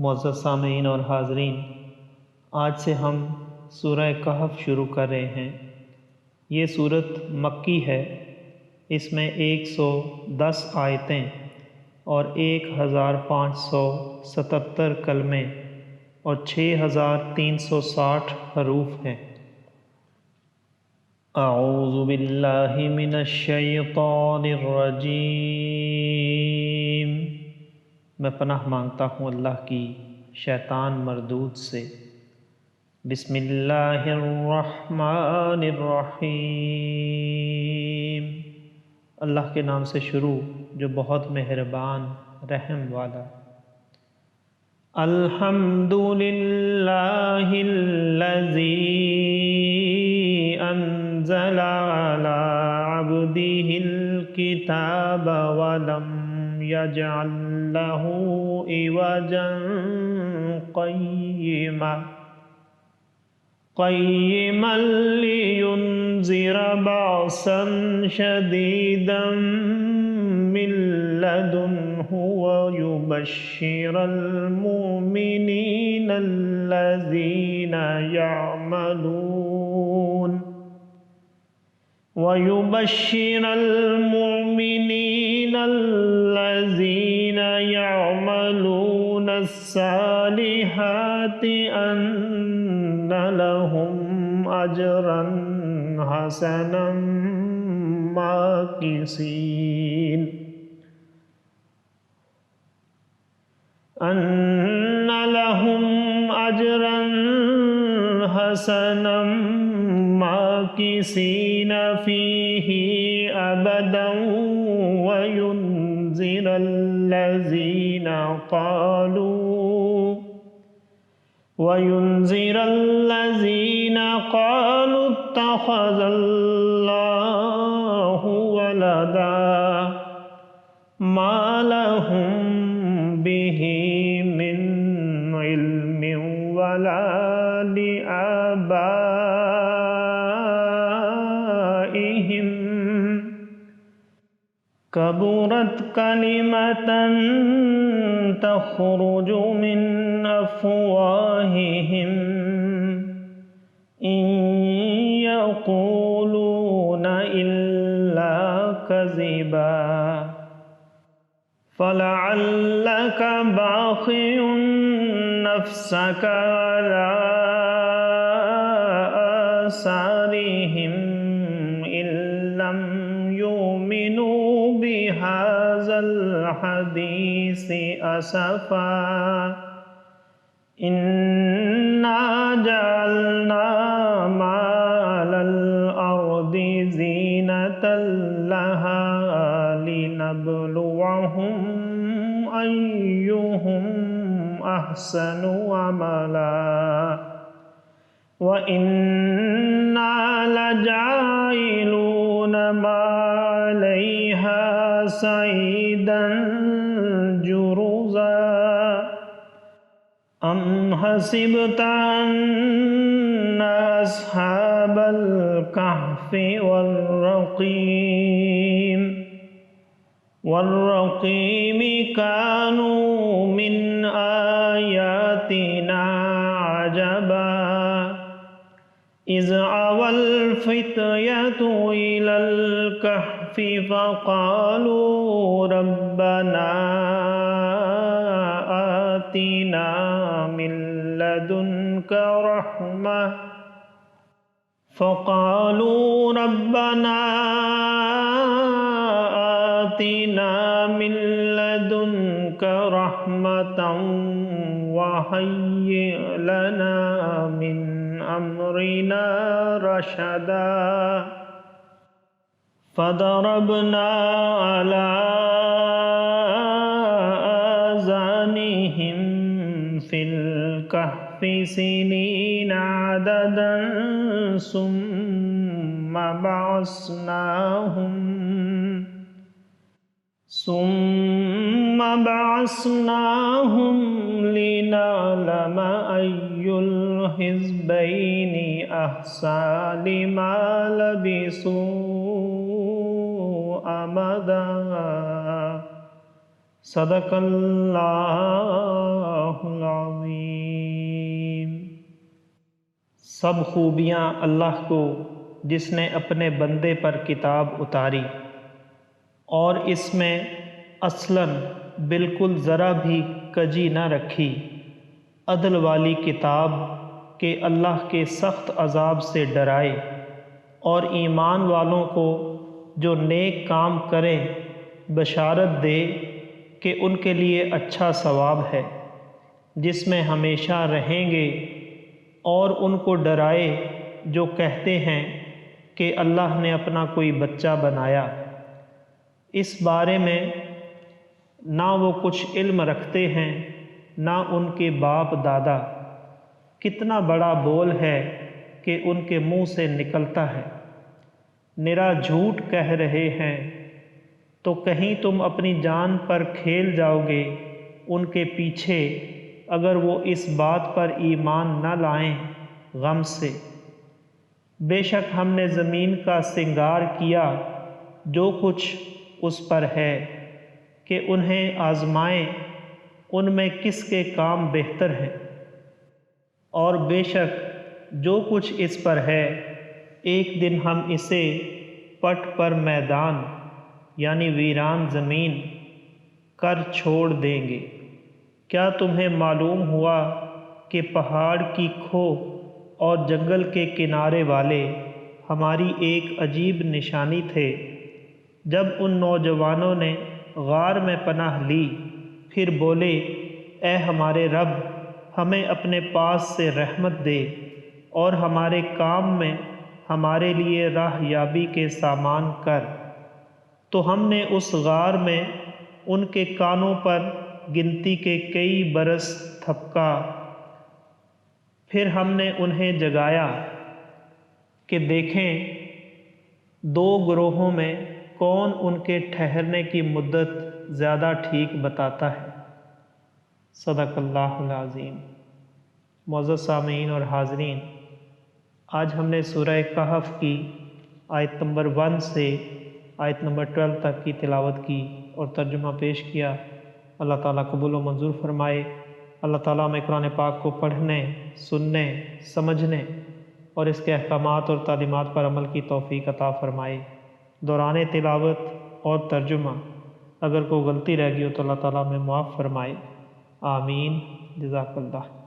معزز سامعین اور حاضرین، آج سے ہم سورہ کہف شروع کر رہے ہیں۔ یہ صورت مکی ہے۔ اس میں 110 آیتیں اور 1577 کلمے اور 6360 حروف ہیں۔ اعوذ باللہ من الشیطان الرجیم، میں پناہ مانگتا ہوں اللہ کی شیطان مردود سے۔ بسم اللہ الرحمن الرحیم، اللہ کے نام سے شروع جو بہت مہربان رحم والا۔ الحمد للہ الذی انزل علی عبدہ الکتاب ولم یجعل لہ عوجا قیما لینذر بأسا شدیدا من لدنہ ویبشر المؤمنین الذین يعملون الصالحات أن لهم أجرا حسنا ماكثين ماكثين فيه أبدا وينذر الذين قالوا اتخذ الله ولدا ما لهم به من علم ولا لآبائهم كبرت كلمة تخرج من أفواههم إن يقولون إلا كذبا فلعلك باخع نفسك على آثارهم إن لم يؤمنوا بهذا الحديث أسفا إنا جعلنا ما على الأرض زينة لها لنبلوهم أيهم أحسن عملا وإنا لجاعلون ما عليها صعيدا جرزا أم حسبت أن أصحاب الكهف والرقيم كانوا من آياتنا عجبا إذ أوى الفتية إلى الكهف فقالوا ربنا آتنا من لدنك رحمة وهيئ لنا من أمرنا رشدا فضربنا على آذانهم في الكهف سنين عددا ثم بعثناهم لنعلم أي الحزبين أحصى لما لبثوا أمدا صدق اللہ العظیم۔ سب خوبیاں اللہ کو جس نے اپنے بندے پر کتاب اتاری اور اس میں اصلاً بالکل ذرا بھی کجی نہ رکھی، عدل والی کتاب کہ اللہ کے سخت عذاب سے ڈرائے اور ایمان والوں کو جو نیک کام کریں بشارت دے کہ ان کے لیے اچھا ثواب ہے جس میں ہمیشہ رہیں گے، اور ان کو ڈرائے جو کہتے ہیں کہ اللہ نے اپنا کوئی بچہ بنایا۔ اس بارے میں نہ وہ کچھ علم رکھتے ہیں نہ ان کے باپ دادا۔ کتنا بڑا بول ہے کہ ان کے منہ سے نکلتا ہے، نرا جھوٹ کہہ رہے ہیں۔ تو کہیں تم اپنی جان پر کھیل جاؤ گے ان کے پیچھے اگر وہ اس بات پر ایمان نہ لائیں غم سے۔ بے شک ہم نے زمین کا سنگار کیا جو کچھ اس پر ہے کہ انہیں آزمائیں ان میں کس کے کام بہتر ہیں، اور بے شک جو کچھ اس پر ہے ایک دن ہم اسے پٹ پر میدان یعنی ویران زمین کر چھوڑ دیں گے۔ کیا تمہیں معلوم ہوا کہ پہاڑ کی کھو اور جنگل کے کنارے والے ہماری ایک عجیب نشانی تھے؟ جب ان نوجوانوں نے غار میں پناہ لی پھر بولے، اے ہمارے رب، ہمیں اپنے پاس سے رحمت دے اور ہمارے کام میں ہمارے لیے راہ یابی کے سامان کر۔ تو ہم نے اس غار میں ان کے کانوں پر گنتی کے کئی برس تھپکا، پھر ہم نے انہیں جگایا کہ دیکھیں دو گروہوں میں کون ان کے ٹھہرنے کی مدت زیادہ ٹھیک بتاتا ہے۔ صدق اللہ العظیم۔ معزز سامعین اور حاضرین، آج ہم نے سورہ کہف کی آیت نمبر 1 سے آیت نمبر 12 تک کی تلاوت کی اور ترجمہ پیش کیا۔ اللہ تعالیٰ قبول و منظور فرمائے۔ اللہ تعالیٰ ہمیں قرآن پاک کو پڑھنے، سننے، سمجھنے اور اس کے احکامات اور تعلیمات پر عمل کی توفیق عطا فرمائے۔ دوران تلاوت اور ترجمہ اگر کوئی غلطی رہ گئی ہو تو اللہ تعالیٰ ہمیں معاف فرمائے۔ آمین۔ جزاک اللہ۔